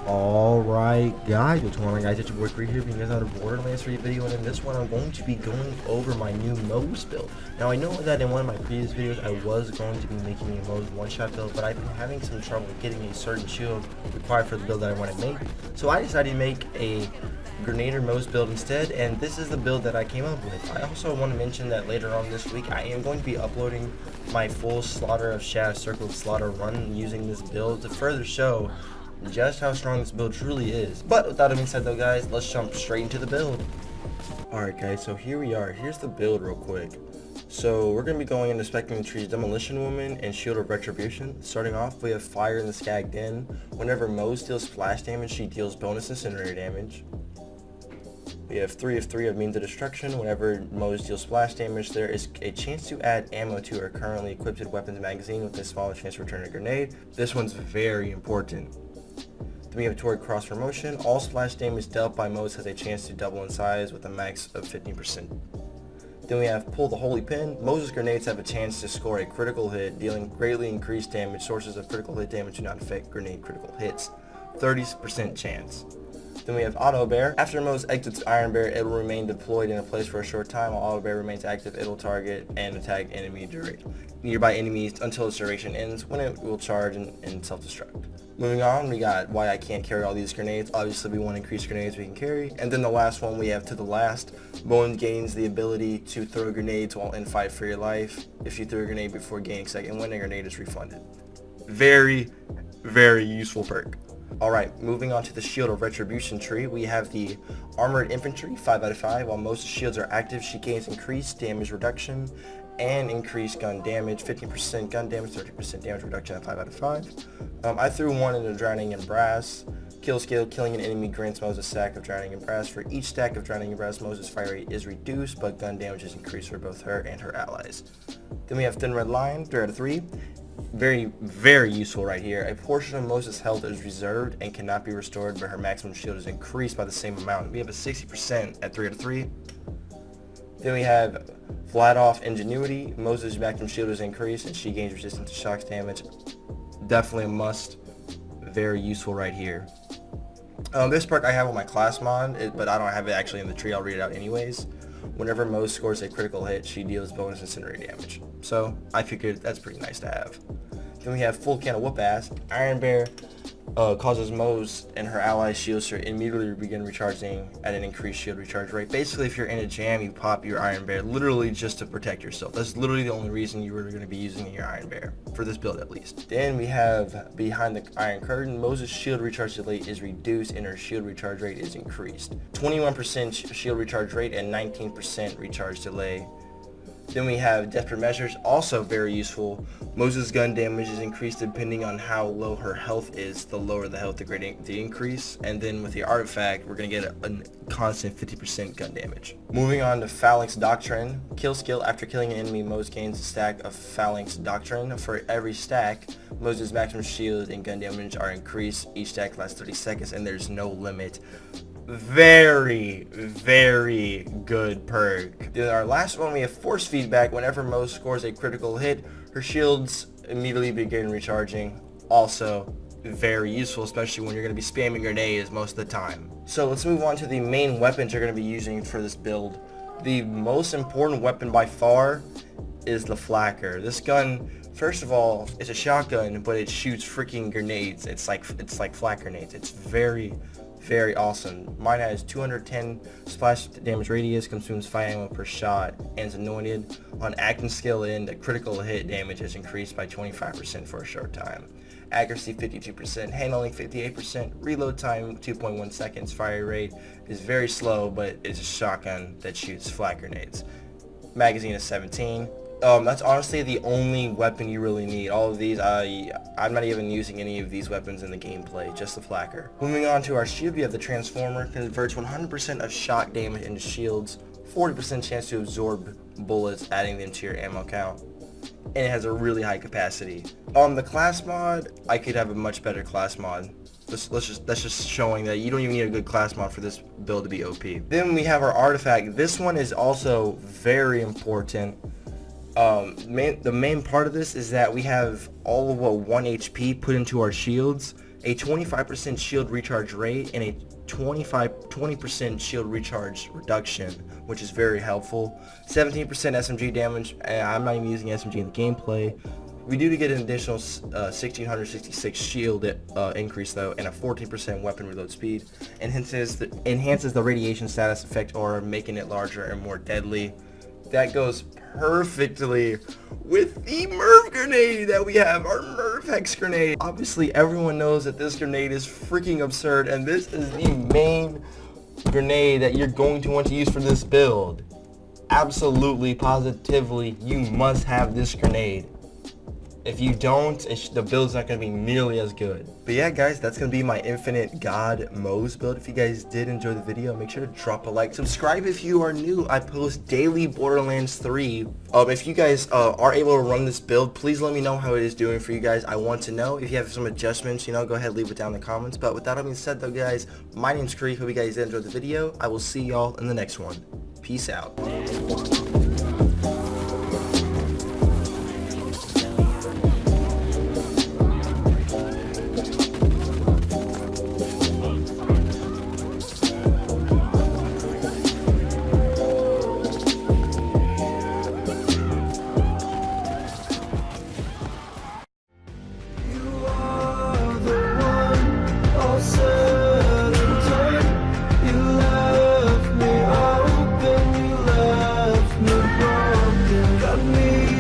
Alright guys, what's going on guys, it's your boy Greg here, bringing you guys out a Borderlands 3 video, and in this one I'm going to be going over my new Moze build. Now I know that in one of my previous videos I was going to be making a Moze one-shot build, but I've been having some trouble getting a certain shield required for the build that I want to make. So I decided to make a Grenade Moze build instead, and this is the build that I came up with. I also want to mention that later on this week I am going to be uploading my full Slaughter of Shaft Circle of Slaughter run using this build to further show just how strong this build truly is. But with that being said though guys, let's jump straight into the build. Alright guys, so here we are. Here's the build real quick. So we're going to be going into Spectrum Tree's Demolition Woman and Shield of Retribution. Starting off, we have Fire in the Skagged In. Whenever Moze deals splash damage, she deals bonus incinerator damage. We have 3 of 3 of Means of Destruction. Whenever Moze deals splash damage, there is a chance to add ammo to her currently equipped weapons magazine with a smaller chance to return a grenade. This one's very important. Then we have Toward Cross Promotion. All splash damage dealt by Moze has a chance to double in size with a max of 15%. Then we have Pull the Holy Pin. Moze's grenades have a chance to score a critical hit, dealing greatly increased damage. Sources of critical hit damage do not affect grenade critical hits. 30% chance. Then we have Auto Bear. After Moze exits Iron Bear, it will remain deployed in a place for a short time. While Auto Bear remains active, it will target and attack nearby enemies until its duration ends, when it will charge and self-destruct. Moving on, we got Why I Can't Carry All These Grenades. Obviously, we want increased grenades we can carry. And then the last one we have To the Last. Bone gains the ability to throw grenades while in fight for your life. If you throw a grenade before gaining second win, a grenade is refunded. Very, very useful perk. Alright, moving on to the Shield of Retribution tree, we have the Armored Infantry, 5 out of 5. While most shields are active, she gains increased damage reduction and increased gun damage, 15% gun damage, 30% damage reduction at 5 out of 5. I threw one into Drowning in Brass. Kill skill, killing an enemy grants Moze a stack of Drowning in Brass. For each stack of Drowning in Brass, Moze's fire rate is reduced, but gun damage is increased for both her and her allies. Then we have Thin Red Line, 3 out of 3. Very, very useful right here. A portion of Moze's health is reserved and cannot be restored, but her maximum shield is increased by the same amount. We have a 60% at 3 out of 3. Then we have Flat Off Ingenuity. Moze's maximum shield is increased and she gains resistance to shock damage. Definitely a must. Very useful right here. This perk I have on my class mod, but I don't have it actually in the tree. I'll read it out anyways. Whenever Moze scores a critical hit, she deals bonus incinerator damage. So I figured that's pretty nice to have. Then we have Full Can of Whoop Ass. Iron Bear causes Moze and her allies' shields to immediately begin recharging at an increased shield recharge rate. Basically, if you're in a jam, you pop your Iron Bear literally just to protect yourself. That's literally the only reason you were going to be using your Iron Bear, for this build at least. Then we have Behind the Iron Curtain. Moze's shield recharge delay is reduced and her shield recharge rate is increased. 21% shield recharge rate and 19% recharge delay. Then we have Desperate Measures, also very useful. Moze's gun damage is increased depending on how low her health is. The lower the health, the greater the increase. And then with the artifact, we're going to get a constant 50% gun damage. Moving on to Phalanx Doctrine. Kill skill. After killing an enemy, Moze gains a stack of Phalanx Doctrine. For every stack, Moze's maximum shield and gun damage are increased. Each stack lasts 30 seconds and there's no limit. Very, very good perk. Then our last one, we have Force Feedback. Whenever Moze scores a critical hit, her shields immediately begin recharging. Also very useful, especially when you're going to be spamming grenades most of the time. So let's move on to the main weapons you're going to be using for this build. The most important weapon by far is the Flacker. This gun, first of all, it's a shotgun, but it shoots freaking grenades. It's like flak grenades. It's very awesome. Mine has 210 splash damage radius, consumes 5 ammo per shot, and is anointed. On acting skill end, the critical hit damage is increased by 25% for a short time. Accuracy 52%, handling 58%, reload time 2.1 seconds, fire rate is very slow, but it's a shotgun that shoots flak grenades. Magazine is 17. That's honestly the only weapon you really need. All of these, I'm not even using any of these weapons in the gameplay, just the Flacker. Moving on to our shield, we have the Transformer. Converts 100% of shock damage into shields, 40% chance to absorb bullets, adding them to your ammo count. And it has a really high capacity. On the class mod, I could have a much better class mod. That's just showing that you don't even need a good class mod for this build to be OP. Then we have our artifact. This one is also very important. The main part of this is that we have all of 1 HP put into our shields a 25% shield recharge rate, and a 20% shield recharge reduction, which is very helpful. 17% SMG damage. I'm not even using SMG in the gameplay. We do get an additional 1666 shield increase though, and a 14% weapon reload speed. Enhances the radiation status effect aura, making it larger and more deadly. That goes perfectly with the Merv grenade that we have, our Merv Hex grenade. Obviously everyone knows that this grenade is freaking absurd, and this is the main grenade that you're going to want to use for this build. Absolutely, positively, you must have this grenade. If you don't, the build's not going to be nearly as good. But yeah, guys, that's going to be my infinite God Moze build. If you guys did enjoy the video, make sure to drop a like. Subscribe if you are new. I post daily Borderlands 3. If you guys are able to run this build, please let me know how it is doing for you guys. I want to know. If you have some adjustments, go ahead, leave it down in the comments. But with that being said, though, guys, my name's Kree. Hope you guys did enjoy the video. I will see y'all in the next one. Peace out. Got me